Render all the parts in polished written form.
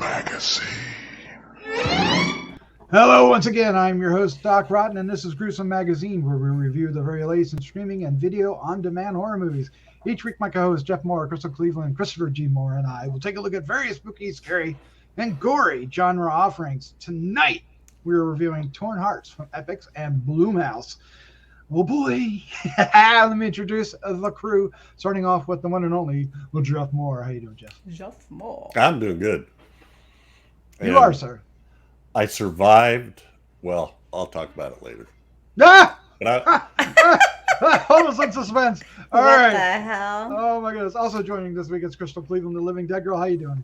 Magazine. Hello, once again, I'm your host, Doc Rotten, and this is Gruesome Magazine, where we review the very latest in streaming and video on-demand horror movies. Each week, my co-hosts Jeff Mohr, Crystal Cleveland, Christopher G. Mohr, and I will take a look at various spooky, scary, and gory genre offerings. Tonight, we're reviewing Torn Hearts from Epix and Blumhouse. Oh boy! Let me introduce the crew, starting off with the one and only Jeff Mohr. How you doing, Jeff? Jeff Mohr. I'm doing good. You are, sir. I survived. Well, I'll talk about it later. Ah! But Hold us in suspense. All what right. the hell? Oh my goodness. Also joining this week is Crystal Cleveland, the living dead girl. How you doing?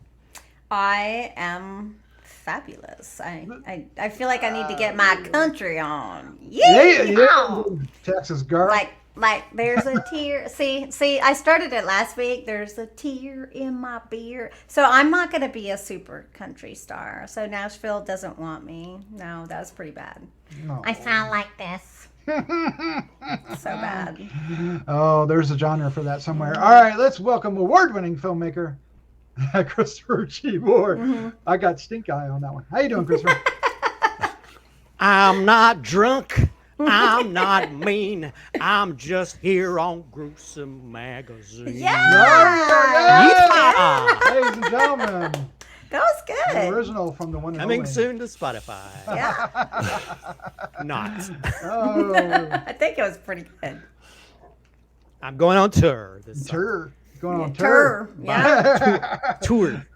I am fabulous. I feel like I need to get my country on. Yeah. Texas girl. Like there's a tear. See, I started it last week. There's a tear in my beer. So I'm not going to be a super country star. So Nashville doesn't want me. No, that was pretty bad. No. I sound like this. So bad. Oh, there's a genre for that somewhere. All right, let's welcome award-winning filmmaker Christopher G. Mohr. Mm-hmm. I got stink eye on that one. How you doing, Christopher? I'm not drunk. I'm not mean. I'm just here on Gruesome Magazine. Yeah. Ladies and gentlemen, That was the good. original from the one and Coming only. soon to Spotify. Yeah. Not. Oh, I think it was pretty good. I'm going on tour. This tour. Going on Tour. tour. Yeah. tour.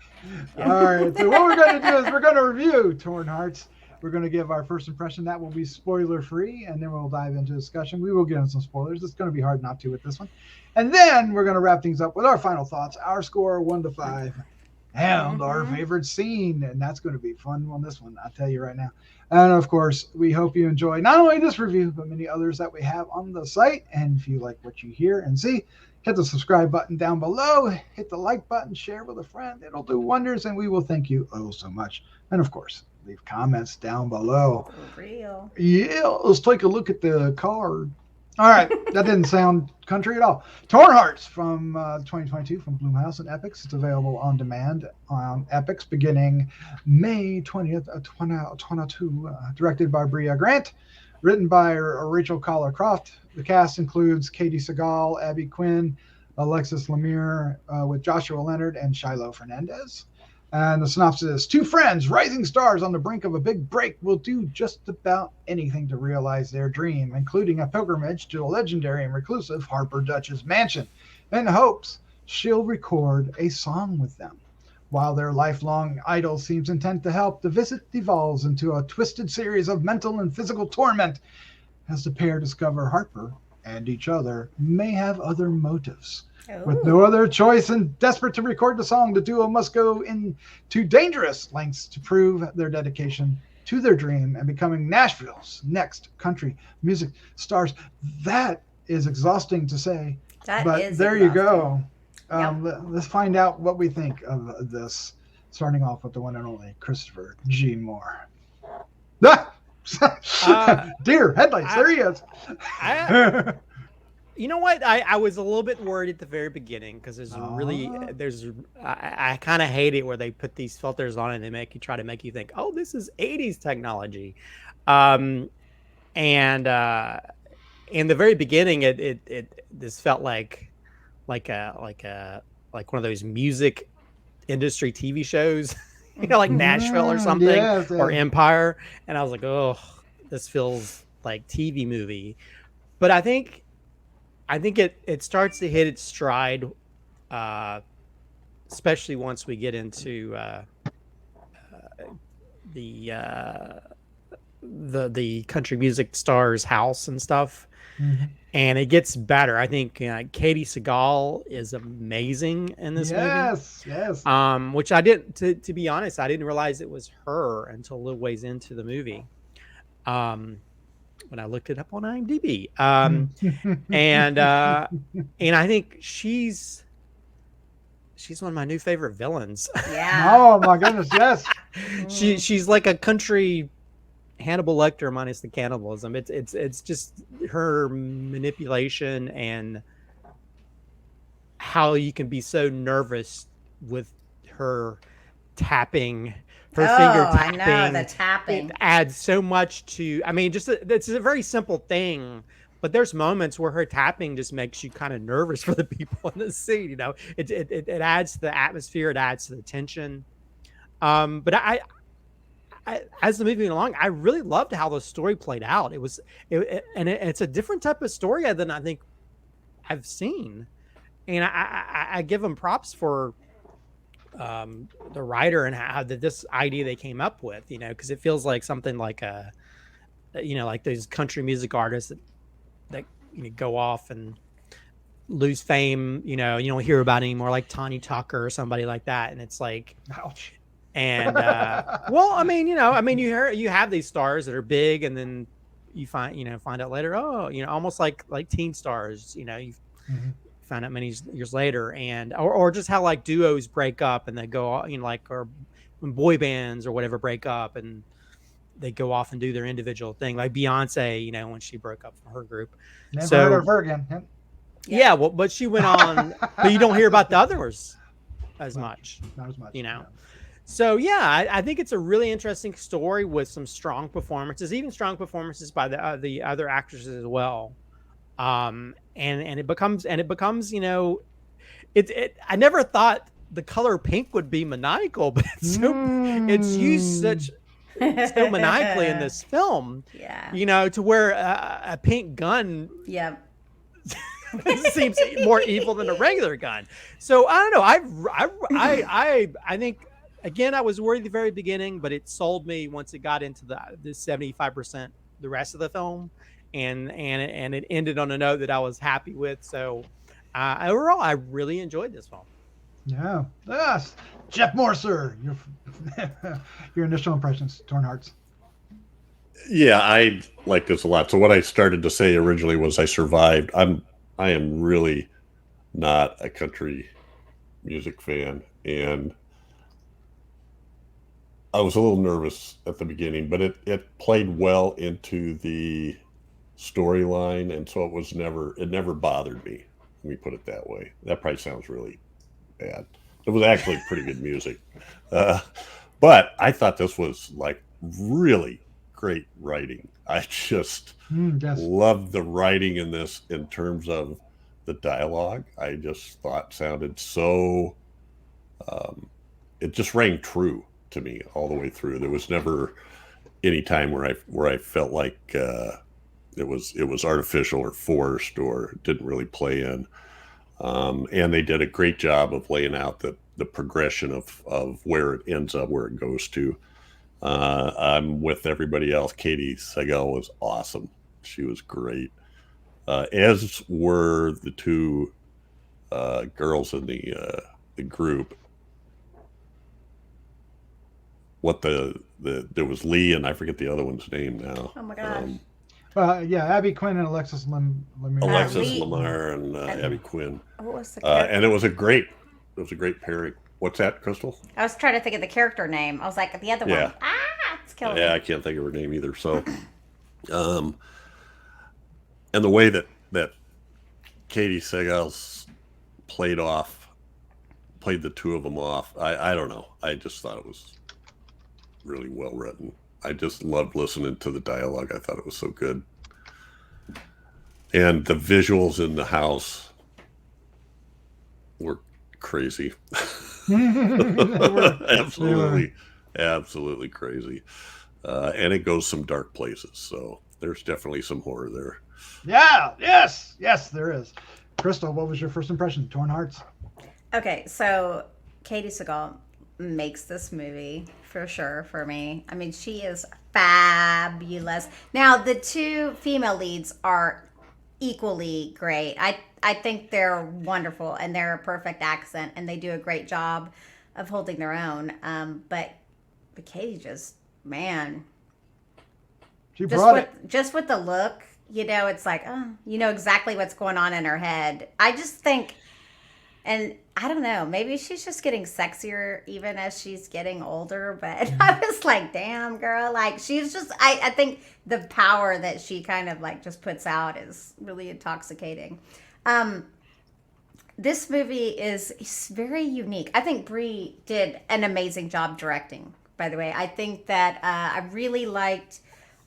All right. So what we're going to do is we're going to review Torn Hearts. We're going to give our first impression. That will be spoiler-free, and then we'll dive into discussion. We will get into some spoilers. It's going to be hard not to with this one. And then we're going to wrap things up with our final thoughts, our score 1 to 5, and our favorite scene. And that's going to be fun on this one, I'll tell you right now. And, of course, we hope you enjoy not only this review, but many others that we have on the site. And if you like what you hear and see, hit the subscribe button down below. Hit the like button, share with a friend. It'll do wonders, and we will thank you oh so much. And, of course, leave comments down below. For real. Yeah, let's take a look at the card. All right, that didn't sound country at all. Torn Hearts from 2022 from Blumhouse and Epix. It's available on demand on Epix beginning May 20th, 2022. Directed by Brea Grant. Written by Rachel Collar Croft. The cast includes Katey Sagal, Abby Quinn, Alexis Lemire, with Joshua Leonard and Shiloh Fernandez. And the synopsis is, 2 friends, rising stars on the brink of a big break, will do just about anything to realize their dream, including a pilgrimage to the legendary and reclusive Harper Dutch's mansion, in hopes she'll record a song with them. While their lifelong idol seems intent to help, the visit devolves into a twisted series of mental and physical torment as the pair discover Harper and each other may have other motives. With no other choice and desperate to record the song, the duo must go into dangerous lengths to prove their dedication to their dream and becoming Nashville's next country music stars. That is exhausting to say, but there you go. Let's find out what we think of this, starting off with the one and only Christopher G. Mohr. Deer headlights. There he is. You know what? I was a little bit worried at the very beginning because I kind of hate it where they put these filters on and they try to make you think, oh, this is 80s technology. And in the very beginning, this felt like one of those music industry TV shows, like Nashville or something, or Empire. And I was like, oh, this feels like TV movie. But I think it starts to hit its stride, especially once we get into the country music star's house and stuff, and it gets better. I think Katey Sagal is amazing in this movie. Yes. Which I didn't. To be honest, I didn't realize it was her until a little ways into the movie. When I looked it up on IMDb. And I think she's one of my new favorite villains. Yeah. Oh my goodness, yes. She's like a country Hannibal Lecter minus the cannibalism. It's just her manipulation and how you can be so nervous with her tapping, her finger Oh, I tapping. know, the tapping. It adds so much to. I mean, it's a very simple thing, but there's moments where her tapping just makes you kind of nervous for the people in the scene. You know, it adds to the atmosphere, it adds to the tension. But I as the movie went along, I really loved how the story played out. It's a different type of story than I think I've seen, and I give them props for the writer and how this idea they came up with, you know, because it feels like something like like those country music artists that go off and lose fame, you don't hear about anymore, like Tawny Tucker or somebody like that, and it's like, ouch. and well, I mean, you have these stars that are big, and then you find out later, oh, almost like teen stars, you find out many years later, and or just how like duos break up and they go, or when boy bands or whatever break up and they go off and do their individual thing, like Beyonce, when she broke up from her group. Never heard of her again. Yep. Yeah, well, but she went on, but you don't hear about the others as much. Not as much. Yeah. So yeah, I think it's a really interesting story with some strong performances, even strong performances by the other actresses as well. And it becomes I never thought the color pink would be maniacal, but it's used so maniacally in this film. Yeah. To where a pink gun. Yep. seems more evil than a regular gun. So I don't know. I think, again, I was worried at the very beginning, but it sold me once it got into the 75%, the rest of the film, and it ended on a note that I was happy with. So overall, I really enjoyed this film. Yeah. Yes. Jeff Mohr, sir. Your initial impressions, Torn Hearts. Yeah, I like this a lot. So what I started to say originally was I survived. I am really not a country music fan, and I was a little nervous at the beginning, but it played well into the storyline, and so it never bothered me. Let me put it that way. That probably sounds really bad. It was actually pretty good music, but I thought this was like really great writing. I just loved the writing in this in terms of the dialogue. I just thought sounded so it just rang true to me all the way through. There was never any time where I felt like it was artificial or forced or didn't really play in. And they did a great job of laying out the progression of where it ends up, where it goes to. I'm with everybody else. Katey Sagal was awesome. She was great. As were the two girls in the group. There was Lee, and I forget the other one's name now. Oh my gosh. Yeah, Abby Quinn and Alexis Lemire. Alexis Lemire and Abby Quinn. What was the and it was a great pairing. What's that, Crystal? I was trying to think of the character name. I was like, the other one. It's killing me. Yeah, I can't think of her name either. So, and the way that Katey Sagal played the two of them off, I don't know. I just thought it was really well written. I just loved listening to the dialogue. I thought it was so good. And the visuals in the house were crazy. Absolutely crazy. And it goes some dark places. So there's definitely some horror there. Yeah. Yes, there is. Crystal, what was your first impression? Torn Hearts. Okay, so Katey Sagal makes this movie for sure for me. I mean, she is fabulous. Now, the two female leads are equally great. I think they're wonderful, and they're a perfect accent, and they do a great job of holding their own. But Katey just, man, she brought it. Just with the look, it's like, you know exactly what's going on in her head. I just think, and I don't know, maybe she's just getting sexier even as she's getting older, but I was like, damn, girl, like she's just, I think the power that she kind of like just puts out is really intoxicating. this movie is very unique. I think Brea did an amazing job directing, by the way. I think that I really liked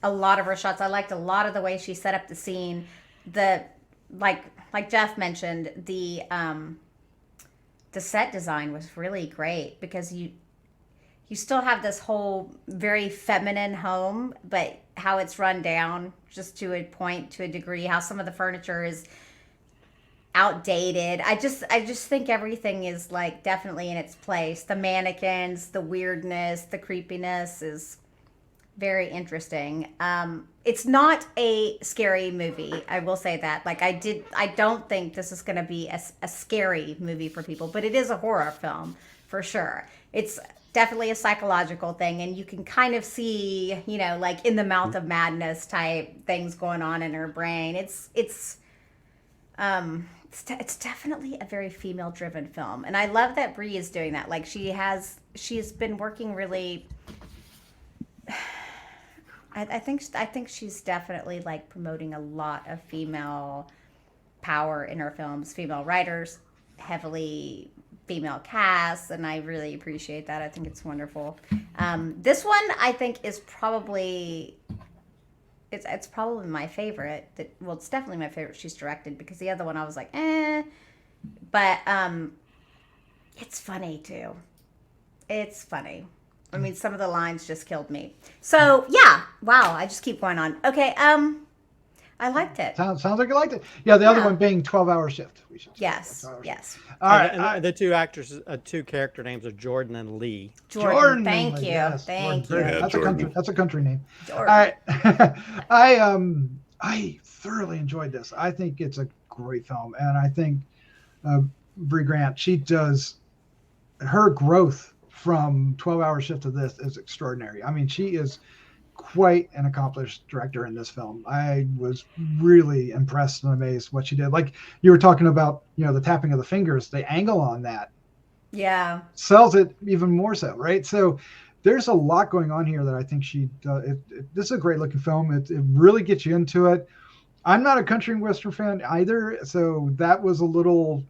a lot of her shots. I liked a lot of the way she set up the scene. Like Jeff mentioned, the set design was really great because you still have this whole very feminine home, but how it's run down just to a point, to a degree, how some of the furniture is outdated. I just think everything is like definitely in its place. The mannequins, the weirdness, the creepiness is very interesting. It's not a scary movie. I will say that. Like I don't think this is going to be a scary movie for people, but it is a horror film for sure. It's definitely a psychological thing, and you can kind of see, like in the mouth of madness type things going on in her brain. It's definitely a very female driven film, and I love that Brea is doing that. Like she's been working really. I think she's definitely like promoting a lot of female power in her films, female writers, heavily female casts, and I really appreciate that. I think it's wonderful. This one I think is probably it's probably my favorite. It's definitely my favorite she's directed, because the other one I was like, but it's funny too. It's funny. I mean, some of the lines just killed me. So yeah, wow. I just keep going on. Okay, I liked it. Sounds like you liked it. Yeah, the other one being 12-hour shift. We should yes. All right. And the two actors, two character names are Jordan and Lee. Jordan, thank you. Yes, thank Jordan. you. Yeah, that's a country name. Jordan. All right. I thoroughly enjoyed this. I think it's a great film, and I think Brea Grant, she does her growth from 12-hour shift to this is extraordinary. I mean, she is quite an accomplished director in this film. I was really impressed and amazed what she did. Like you were talking about, the tapping of the fingers, the angle on that, sells it even more so, right? So there's a lot going on here that I think she does. This is a great looking film. It really gets you into it. I'm not a country and western fan either, so that was a little,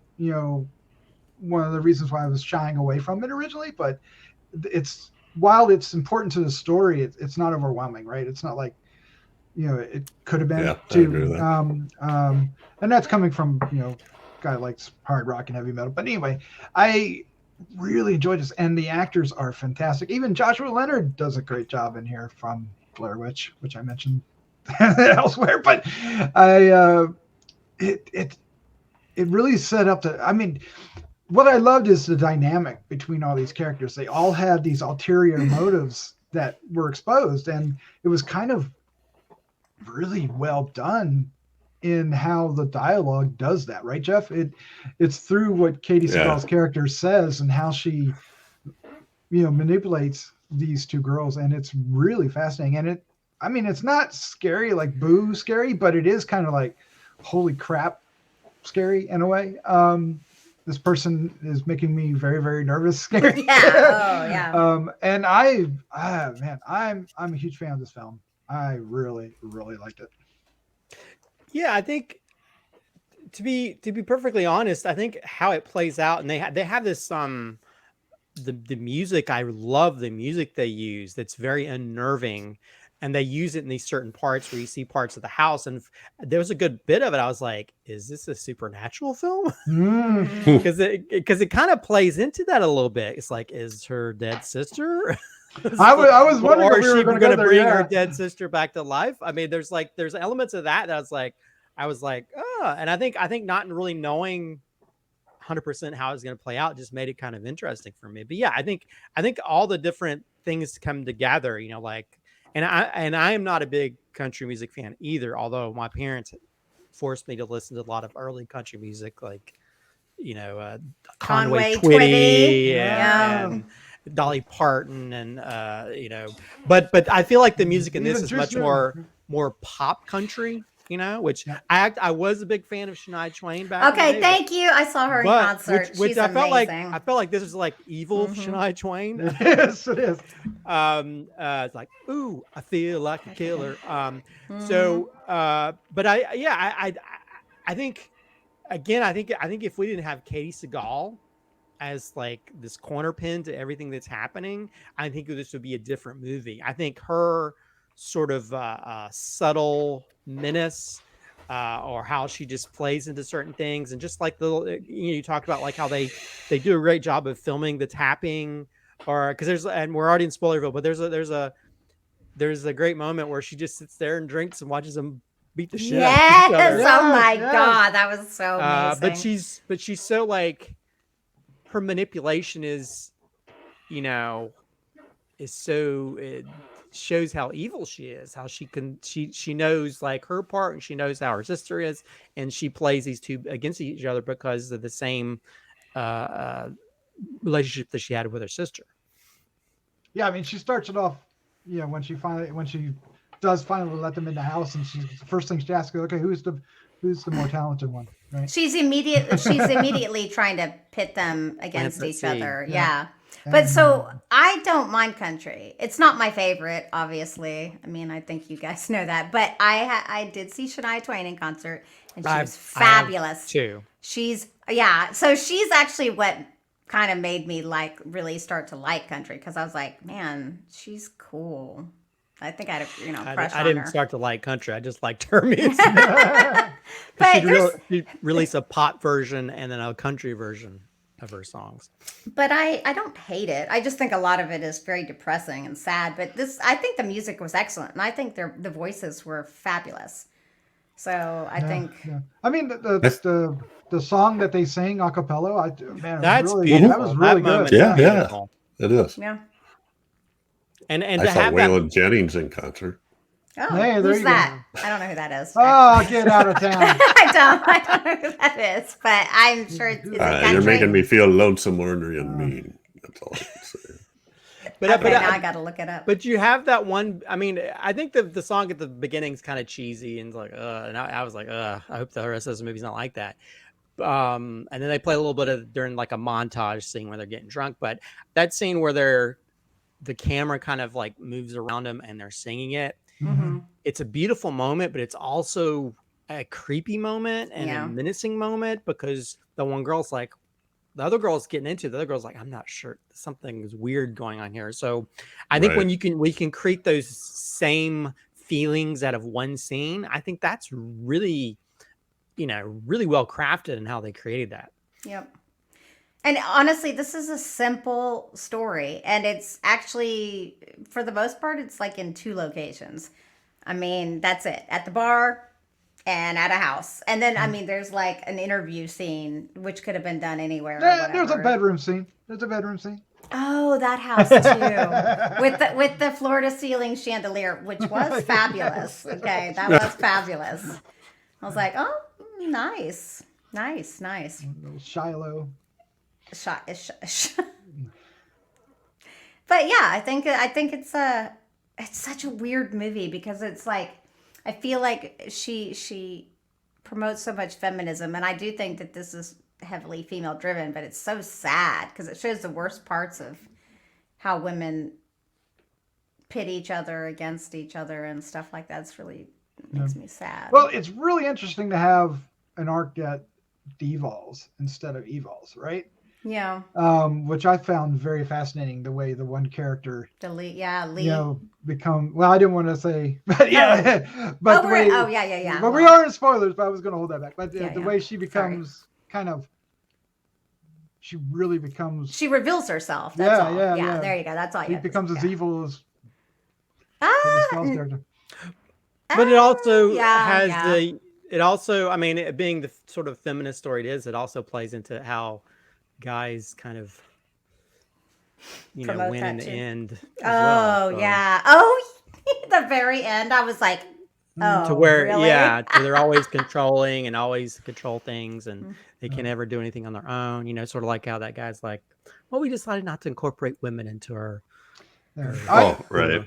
one of the reasons why I was shying away from it originally. But while it's important to the story, it's not overwhelming, right? It's not like, it could have been too. And that's coming from, a guy who likes hard rock and heavy metal. But anyway, I really enjoyed this, and the actors are fantastic. Even Joshua Leonard does a great job in here from Blair Witch, which I mentioned elsewhere. But it really set up what I loved is the dynamic between all these characters. They all had these ulterior motives that were exposed, and it was kind of really well done in how the dialogue does that, right, Jeff? It's through what Katey Sagal's character says and how she, manipulates these two girls, and it's really fascinating. And it's not scary, like boo scary, but it is kind of like, holy crap, scary in a way. This person is making me very, very nervous, scared. And I'm a huge fan of this film. I really, really liked it. Yeah, I think to be perfectly honest, I think how it plays out, and they have this the music. I love the music they use. That's very unnerving. And they use it in these certain parts where you see parts of the house. And there was a good bit of it. I was like, is this a supernatural film? Because it kind of plays into that a little bit. It's like, is her dead sister? I was wondering or if is we she were going to bring her dead sister back to life? I mean, there's elements of that I was like, oh. And I think not really knowing 100% how it's going to play out just made it kind of interesting for me. But yeah, I think all the different things come together, And I am not a big country music fan either, although my parents forced me to listen to a lot of early country music, like, Conway Twitty and Dolly Parton, and but I feel like the music in this is much more pop country, which I was a big fan of Shania Twain back. Okay, thank you. I saw her in concert. Which She's I amazing. felt like this was like evil Shania Twain. Yes, it is. It's like, ooh, I feel like a killer. So, but I think again, I think if we didn't have Katey Sagal as like this corner pin to everything that's happening, I think this would be a different movie. I think her sort of subtle menace, or how she just plays into certain things, and just like you talked about like how they do a great job of filming the tapping, or because and we're already in Spoilerville, but there's a great moment where she just sits there and drinks and watches them beat the shit out of each other. Oh my God, that was so amazing. But she's so like, her manipulation is, it shows how evil she is, how she knows like her part, and she knows how her sister is, and she plays these two against each other because of the same relationship that she had with her sister. Yeah, I mean, she starts it off, when she does finally let them in the house, and the first thing she asks, okay, who's the more talented one, right? She's immediately trying to pit them against each other. Yeah. But so I don't mind country. It's not my favorite, obviously. I mean, I think you guys know that. But I did see Shania Twain in concert, and she was fabulous. Too. So she's actually what kind of made me like really start to like country, because I was like, man, she's cool. I think I had a crush on her. I didn't start to like country. I just liked her music. But she'd release a pop version and then a country version of her songs. But I don't hate it. I just think a lot of it is very depressing and sad. But I think the music was excellent, and I think the voices were fabulous. So I think. Yeah. I mean, the song that they sang a cappella, that's really, beautiful. That was really good. Yeah, it is. Yeah. And I to saw have Waylon Jennings in concert. Oh, hey, who's that? I don't know who that is. Oh, get out of town! I don't know who that is, but I'm sure it's You're making me feel lonesome, ornery, and mean. That's all I can say. But now I got to look it up. But you have that one. I mean, I think the song at the beginning is kind of cheesy and like, and I was like, I hope the rest of the movie's not like that. And then they play a little bit of during like a montage scene where they're getting drunk. But that scene where the camera kind of like moves around them and they're singing it. Mm-hmm. It's a beautiful moment, but it's also a creepy moment and a menacing moment, because the one girl's like, the other girl's getting into it. The other girl's like, I'm not sure, something is weird going on here. So I think when we can create those same feelings out of one scene, I think that's really, really well crafted in how they created that. Yep. And honestly, this is a simple story, and it's actually, for the most part, it's like in 2 locations. I mean, that's it. At the bar and at a house. And then, I mean, there's like an interview scene, which could have been done anywhere. There's a bedroom scene. Oh, that house too. with the floor to ceiling chandelier, which was fabulous. Okay, that was fabulous. I was like, oh, nice. Shiloh. But yeah, I think it's such a weird movie, because it's like, I feel like she promotes so much feminism, and I do think that this is heavily female driven, but it's so sad because it shows the worst parts of how women pit each other against each other and stuff like that. It's really makes me sad. Well, it's really interesting to have an arc that devolves instead of evolves, right? Yeah. Which I found very fascinating, the way the one character, Lee. become. Well, I didn't want to say, but yeah, but yeah. But we are in spoilers, but I was going to hold that back. But the way she becomes she really becomes. She reveals herself. That's all. Yeah. There you go. That's all. She becomes as evil as. Character. But it also has it also, I mean, it being the sort of feminist story it is, it also plays into how guys kind of, promote win in the end. The very end, I was like, to where, really? They're always controlling and always control things, and they can never do anything on their own. Sort of like how that guy's like, well, we decided not to incorporate women into our. Right.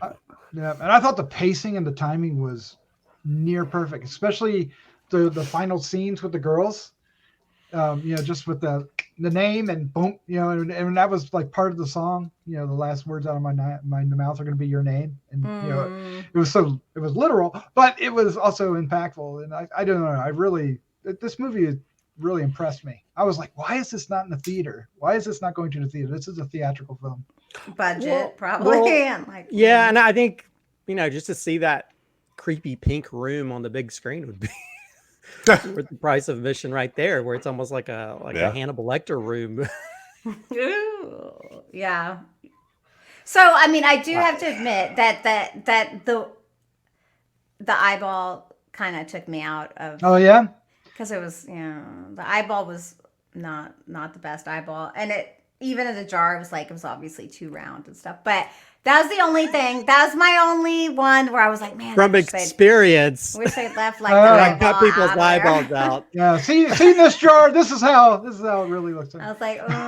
And I thought the pacing and the timing was near perfect, especially the final scenes with the girls. Just with the name and boom, and that was like part of the song. The last words out of my mouth are going to be your name, and it was literal, but it was also impactful. And I don't know. This movie really impressed me. I was like, why is this not in the theater? Why is this not going to the theater? This is a theatrical film. Budget, probably. And like, Yeah, and I think, just to see that creepy pink room on the big screen would be worth the price of admission right there, where it's almost like a Hannibal Lecter room. Ooh, yeah. So, I mean, I do have to admit that the eyeball kind of took me out of. Oh yeah, because it was, the eyeball was not the best eyeball, and it even in the jar it was obviously too round and stuff. But that was the only thing. That was my only one where I was like, man, from experience. Wish they'd left I cut people's eyeballs out. Yeah, see this jar. This is how it really looks. I was like, oh.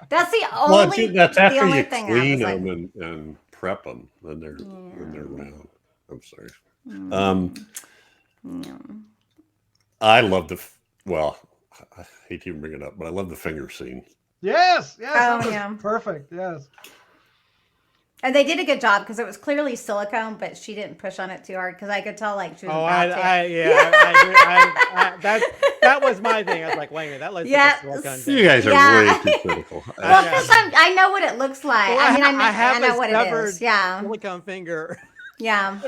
That's the only. That's after the only you thing clean I was them and prep them, then they're round. I'm sorry. I love I hate to even bring it up, but I love the finger scene. Yes. Oh, yeah. Perfect. Yes. And they did a good job because it was clearly silicone, but she didn't push on it too hard because I could tell she was about to. That was my thing. I was like, wait a minute, that looks like a silicone thing. You guys are way too critical. Well, because I know what it looks like. Well, I know what it is. Yeah. Silicone finger. Yeah.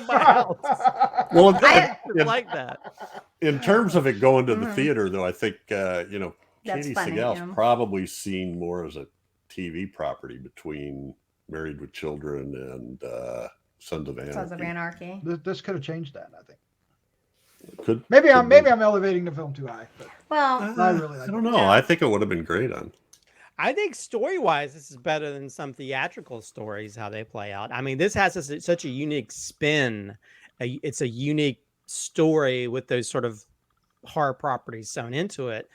Well, I like that. In terms of it going to the theater, though, I think Katey funny, Sagal's probably seen more as a TV property between Married with Children and Sons of Anarchy. Sons of Anarchy. This could have changed that, I think. Maybe I'm elevating the film too high. But well, I really like I don't know. I think it would have been great on. I think story-wise, this is better than some theatrical stories, how they play out. I mean, this has such a unique spin. It's a unique story with those sort of horror properties sewn into it.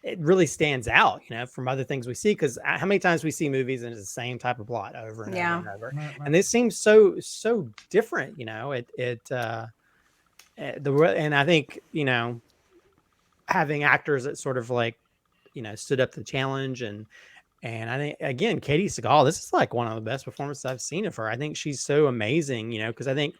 It really stands out, from other things we see. Because how many times we see movies and it's the same type of plot over and over and over. Right. And this seems so different, and I think, having actors that sort of stood up to the challenge and I think, again, Katey Sagal, this is one of the best performances I've seen of her. I think she's so amazing, because I think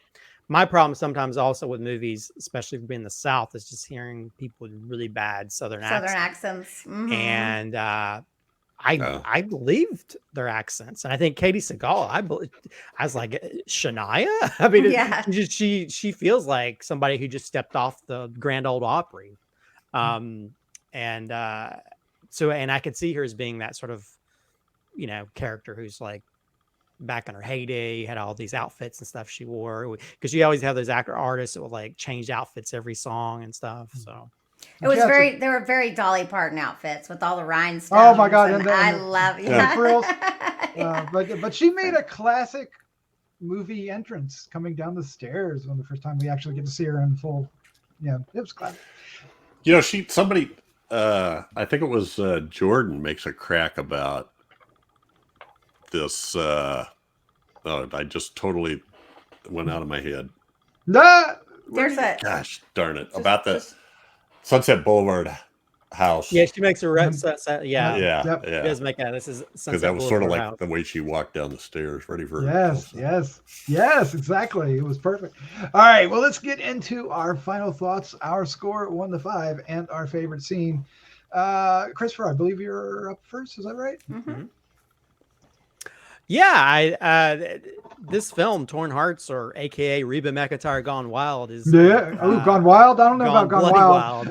my problem sometimes also with movies, especially being in the South, is just hearing people with really bad Southern accents. Mm-hmm. And I believed their accents. And I think Katey Sagal, I was like, Shania? I mean, she feels like somebody who just stepped off the Grand Ole Opry. And I could see her as being that sort of, character who's back in her heyday, had all these outfits and stuff she wore, because you always have those artists that will change outfits every song and stuff. So it was they were very Dolly Parton outfits with all the rhinestones. Oh my God. I love But she made a classic movie entrance coming down the stairs when the first time we actually get to see her in full. Yeah, it was classic. Somebody, I think it was Jordan, makes a crack about this. I just totally went out of my head. Gosh darn it! About the Sunset Boulevard house. Yeah, she makes a Yeah. She does make that. This is because that was sort of like the way she walked down the stairs, ready for Yes, exactly. It was perfect. All right, well, let's get into our final thoughts, our score 1 to 5, and our favorite scene. Christopher, I believe you're up first. Is that right? Mm-hmm. Yeah, this film, Torn Hearts, or AKA Reba McEntire Gone Wild, is Gone Wild. I don't know about Gone Wild.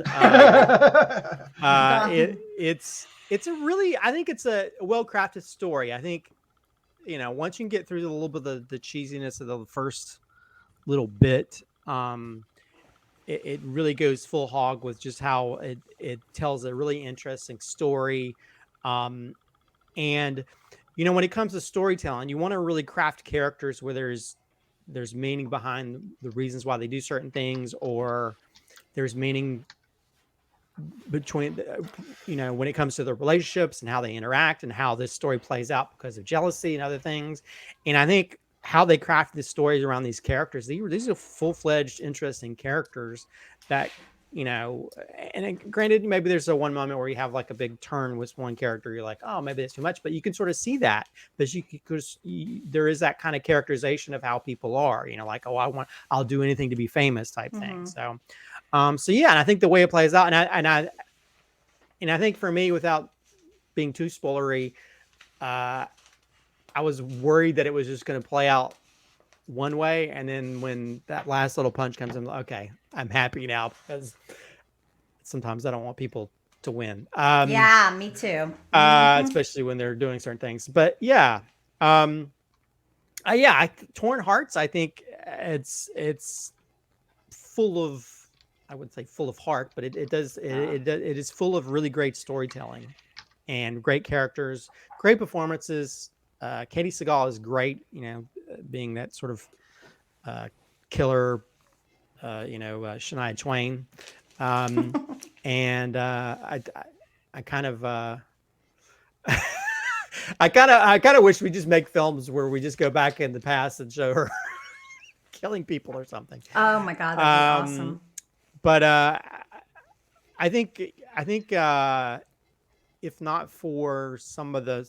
It's a really, I think it's a well-crafted story. I think, once you can get through a little bit of the cheesiness of the first little bit, it really goes full hog with just how it tells a really interesting story, and. When it comes to storytelling, you want to really craft characters where there's meaning behind the reasons why they do certain things, or there's meaning between, when it comes to their relationships and how they interact and how this story plays out because of jealousy and other things. And I think how they craft the stories around these characters, these are full-fledged, interesting characters that, and granted, maybe there's a one moment where you have a big turn with one character. You're like, oh, maybe that's too much, but you can sort of see that because there is that kind of characterization of how people are, I'll do anything to be famous type thing. So So yeah, and I think the way it plays out, and I think for me, without being too spoilery, I was worried that it was just going to play out one way, and then when that last little punch comes in, okay, I'm happy now, because sometimes I don't want people to win. Yeah, me too. Especially when they're doing certain things. But yeah, Torn Hearts. I think it's full of, I wouldn't say full of heart, but it is full of really great storytelling and great characters, great performances. Katey Sagal is great, being that sort of killer, Shania Twain. And I kind of I kind of wish we just make films where we just go back in the past and show her killing people or something. Oh my God, that'd be awesome. But I think if not for some of the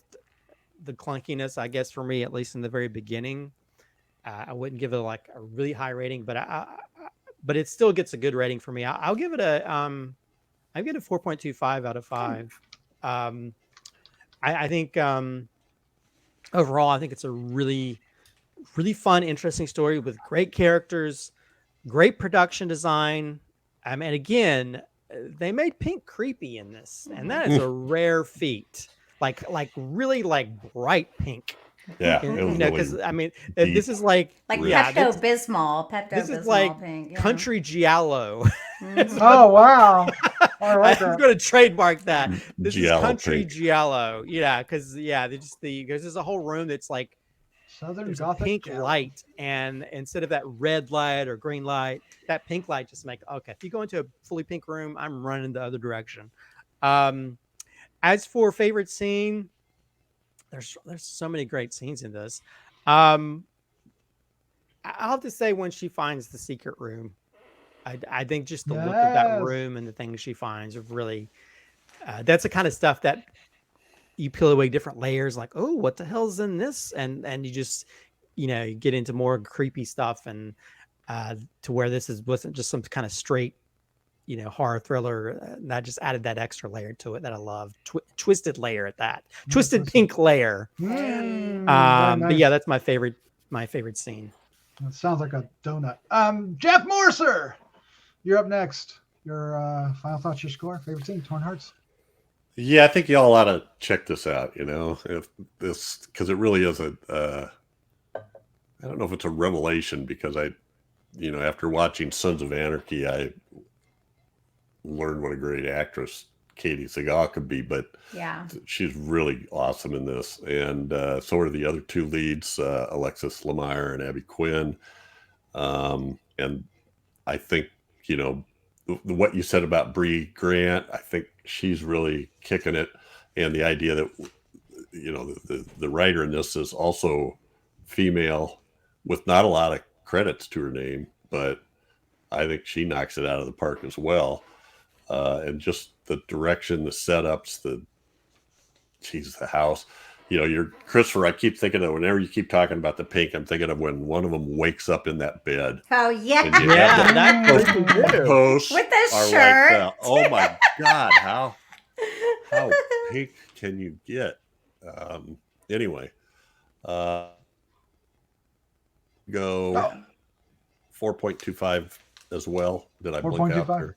clunkiness, I guess for me, at least in the very beginning, I wouldn't give it like a really high rating, but it still gets a good rating for me. I'll give it a 4.25 out of 5. I think overall, I think it's a really, really fun, interesting story with great characters, great production design. And again, they made pink creepy in this, and that is a rare feat. Like really like bright pink. Yeah, because I mean, this is like Pepto-Bismol. This is like pink, country giallo. Oh wow! I like I'm that. going to trademark that. This Giallo is country pink. giallo. Yeah, because there's a whole room that's like Southern there's a Gothic pink giallo. light, and instead of that red light or green light, that pink light just if you go into a fully pink room, I'm running the other direction. As for favorite scene, there's so many great scenes in this. I'll have to say when she finds the secret room, I think just the look of that room and the things she finds are really, that's the kind of stuff that you peel away different layers, like, oh, what the hell's in this? And you just, you get into more creepy stuff, and to where this wasn't just some kind of straight, horror thriller. That just added that extra layer to it that I love. Twisted layer at that. Twisted pink layer. Nice. But yeah, that's my favorite scene. That sounds like a donut. Jeff Morser, you're up next. Your final thoughts, your score, favorite scene, Torn Hearts. Yeah, I think y'all ought to check this out. If this, because it really is I don't know if it's a revelation, because after watching Sons of Anarchy, I learned what a great actress Katey Sagal could be, but yeah, she's really awesome in this, and so are the other two leads, Alexis Lemire and Abby Quinn. And I think what you said about Brea Grant, I think she's really kicking it, and the idea that the writer in this is also female with not a lot of credits to her name, but I think she knocks it out of the park as well. And just the direction, the setups, the house. You're Christopher. I keep thinking of, whenever you keep talking about the pink, I'm thinking of when one of them wakes up in that bed. Oh yeah, And you have that's posts with the are shirt. like, oh my God, how pink can you get? Anyway, go 4.25 as well. Did I blink out there?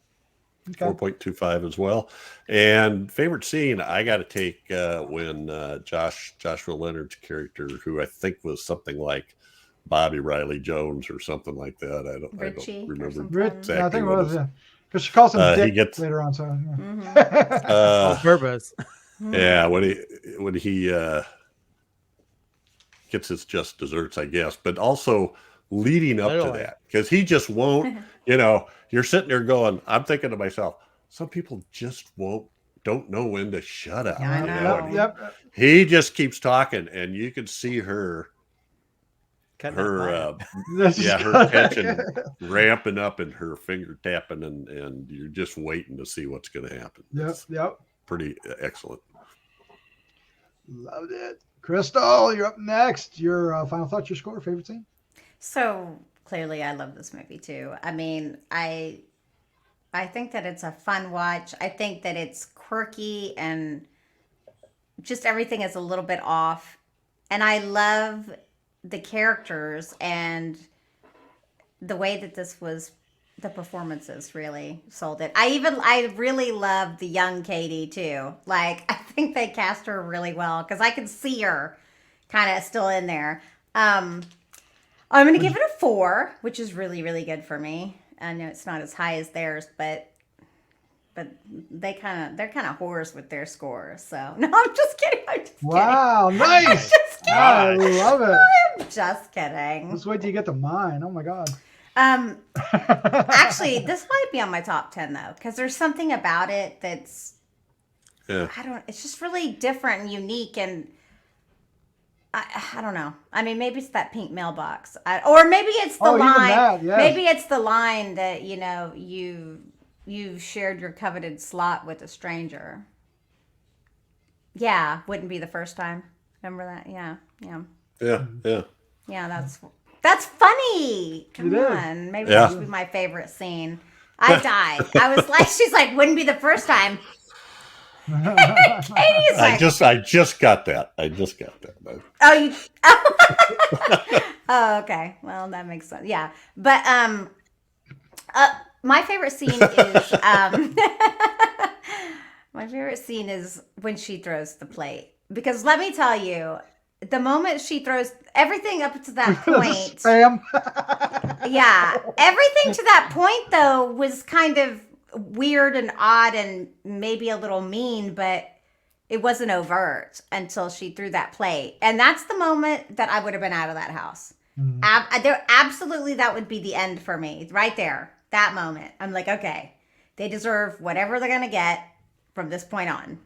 4.25 as well. And favorite scene, I got to take when Joshua Leonard's character, who I think was something like Bobby Riley Jones or something like that. I don't remember exactly. I think it was, because she calls him Dick later on. So on purpose. Yeah, when he gets his just desserts, I guess, but also leading up to that, because he just won't. You're sitting there going, I'm thinking to myself, some people just don't know when to shut up. I know. Yep. He just keeps talking, and you can see her tension ramping up and her finger tapping, and you're just waiting to see what's going to happen. Yep. Pretty excellent. Loved it. Crystal, you're up next. Your final thoughts, your score, favorite scene? So clearly I love this movie too. I mean, I I think that it's a fun watch. I think that it's quirky and just everything is a little bit off. And I love the characters and the way that the performances really sold it. I really love the young Katey too. Like, I think they cast her really well because I can see her kind of still in there. I'm going to give it a 4, which is really, really good for me. I know it's not as high as theirs, but they're kind of whores with their scores. So no, I'm just kidding. Wow, kidding. nice. I'm just kidding. I love it. I'm just kidding. Let's wait till you get to mine. Oh my God. Actually, this might be on my top 10 though, because there's something about it that's it's just really different and unique, and I don't know. I mean, maybe it's that pink mailbox, or maybe it's the line. That, yes. Maybe it's the line that you shared your coveted slot with a stranger. Yeah, wouldn't be the first time. Remember that? Yeah. Yeah, that's funny. Come on, maybe that should be my favorite scene. I died. I was like, she's like, wouldn't be the first time. Katie's like, I just got that. oh, you. Oh, okay. Well, that makes sense. Yeah, but my favorite scene is my favorite scene is when she throws the plate, because let me tell you, the moment she throws everything up to that point, Spam. yeah, everything to that point though was kind of weird and odd and maybe a little mean, but it wasn't overt until she threw that plate, and that's the moment that I would have been out of that house. Absolutely, that would be the end for me right there. That moment, I'm like, okay, they deserve whatever they're gonna get from this point on.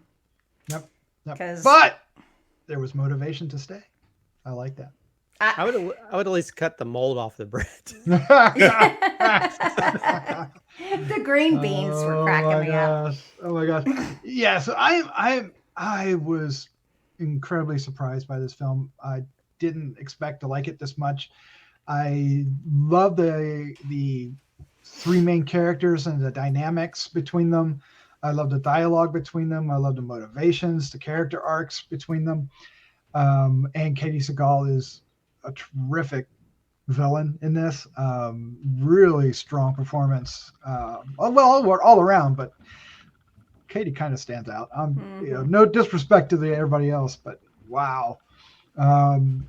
Yep. Because But there was motivation to stay. I like that. I would at least cut the mold off the bread. The green beans were cracking me up. Oh my gosh. Yeah, so I was incredibly surprised by this film. I didn't expect to like it this much. I love the 3 main characters and the dynamics between them. I love the dialogue between them. I love the motivations, the character arcs between them. And Katey Sagal is a terrific villain in this. Really strong performance. All around, but Katey kind of stands out. No disrespect to everybody else, but wow,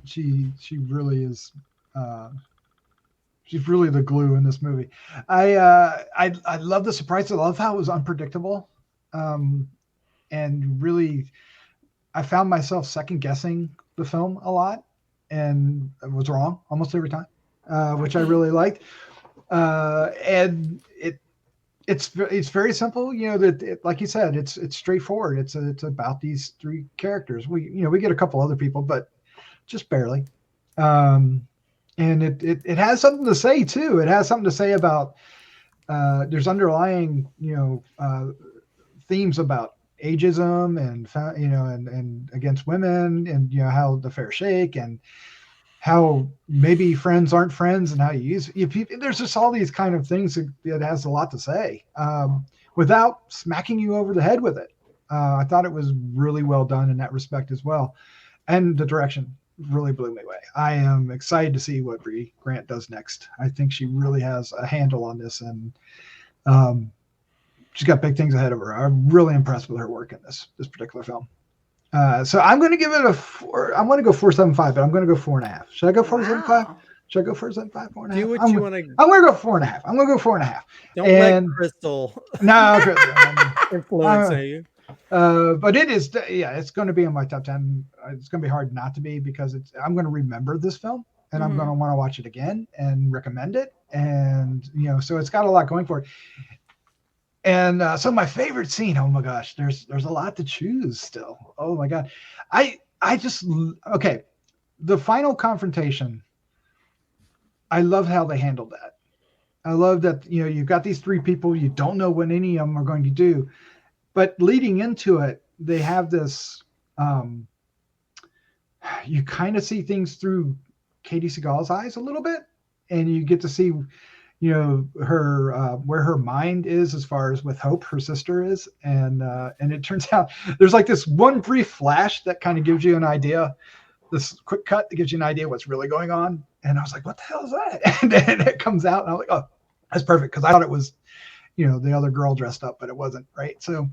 she really is. She's really the glue in this movie. I love the surprise. I love how it was unpredictable, and really, I found myself second guessing the film a lot, and I was wrong almost every time, which I really liked. And it's very simple. Like you said, it's straightforward. It's about these 3 characters. We get a couple other people, but just barely. And it has something to say too. It has something to say about there's underlying themes about ageism and against women, and how the fair shake, and how maybe friends aren't friends, and how you use there's just all these kind of things that has a lot to say without smacking you over the head with it. I thought it was really well done in that respect as well, and the direction really blew me away. I am excited to see what Brea Grant does next. I think she really has a handle on this, and she's got big things ahead of her. I'm really impressed with her work in this particular film. So I'm going to give it a 4. I'm going to go 4.75, but I'm going to go 4.5. Should I go 4.75? Should I go 4.75? 4.5? Do what you want to. I'm going to go 4.5. I'm going to go 4.5. Don't let Crystal influence you. But it is, it's going to be in my top 10. It's going to be hard not to be, because I'm going to remember this film, and I'm going to want to watch it again and recommend it. And, so it's got a lot going for it. And so my favorite scene, oh my gosh, there's a lot to choose still. Oh my God. The final confrontation, I love how they handled that. I love that, you've got these 3 people, you don't know what any of them are going to do. But leading into it, they have this, you kind of see things through Katey Sagal's eyes a little bit, and you get to see, her where her mind is as far as with Hope, her sister is, and it turns out there's like this one brief flash that kind of gives you an idea, this quick cut that gives you an idea what's really going on, and I was like, what the hell is that? And then it comes out, and I was like, oh, that's perfect, because I thought it was the other girl dressed up, but it wasn't, right? So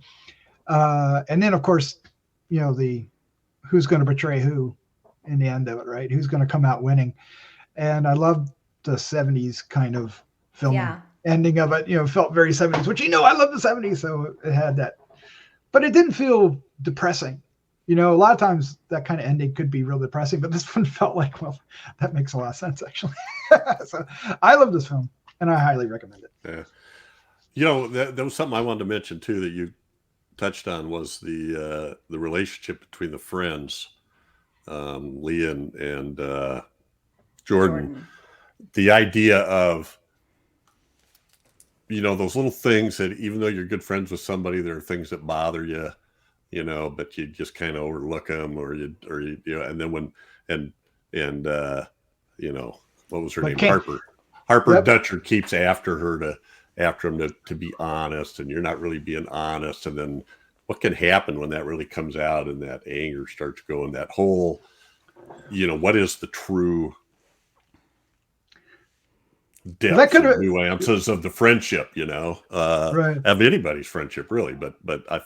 and then of course the who's going to betray who in the end of it, right? Who's going to come out winning? And I love the 70s kind of film ending of it, felt very 70s, which I love the 70s, so it had that, but it didn't feel depressing. A lot of times that kind of ending could be real depressing, but this one felt like, well, that makes a lot of sense actually. So I love this film and I highly recommend it. Yeah, there was something I wanted to mention too that you touched on, was the relationship between the friends, Lee and Jordan. The idea of those little things that even though you're good friends with somebody, there are things that bother you, but you just kind of overlook them, or you and then when what was her name? Harper Dutcher keeps after him to be honest, and you're not really being honest, and then what can happen when that really comes out and that anger starts going, that whole what is the true depth and nuances of the friendship, right, of anybody's friendship, really. But I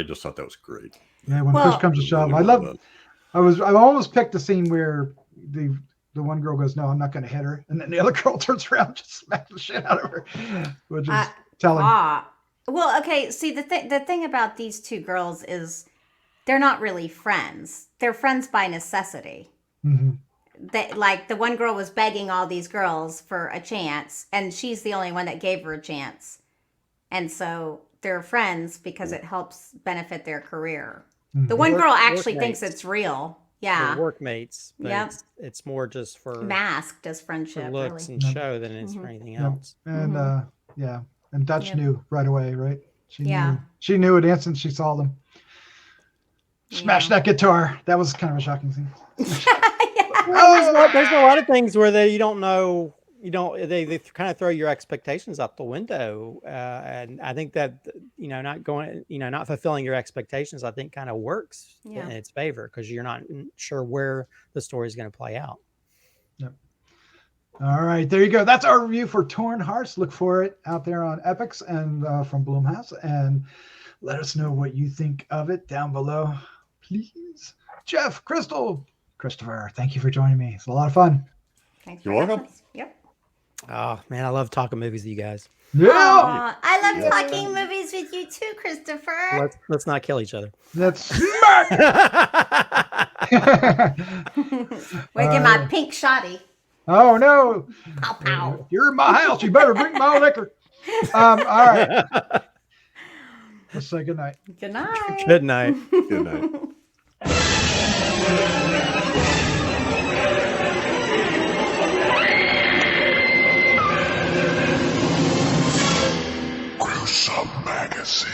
just thought that was great. Yeah, when push comes to shove, I almost picked the scene where the one girl goes, "No, I'm not going to hit her," and then the other girl turns around and just smacks the shit out of her, which is telling. Well, okay. See, the thing about these two girls is they're not really friends. They're friends by necessity. Mm-hmm. Like the one girl was begging all these girls for a chance, and she's the only one that gave her a chance, and so they're friends because it helps benefit their career. Mm-hmm. The one girl actually thinks it's real. Yeah, they're workmates. But it's more just for masked as friendship, for looks really. And show than it's for anything else. And and Dutch knew right away, right? She knew it instant she saw them. Smash that guitar. That was kind of a shocking scene. There's a lot of things where you don't know. They kind of throw your expectations out the window, and I think that not fulfilling your expectations, I think, kind of works in its favor, because you're not sure where the story is going to play out. Yep. All right, there you go. That's our review for Torn Hearts. Look for it out there on Epix and from Blumhouse, and let us know what you think of it down below, please. Jeff, Crystal, Christopher, thank you for joining me. It's a lot of fun. Thanks. You're welcome. Yep. Oh man, I love talking movies with you guys. Yeah. I love talking movies with you too, Christopher. Let's not kill each other. That's smart. Wait, get my pink shotty. Oh no! Pow pow. You're in my house. You better bring my liquor. All right. Let's say good night. Good night. Good night. Good night. Gruesome Magazine.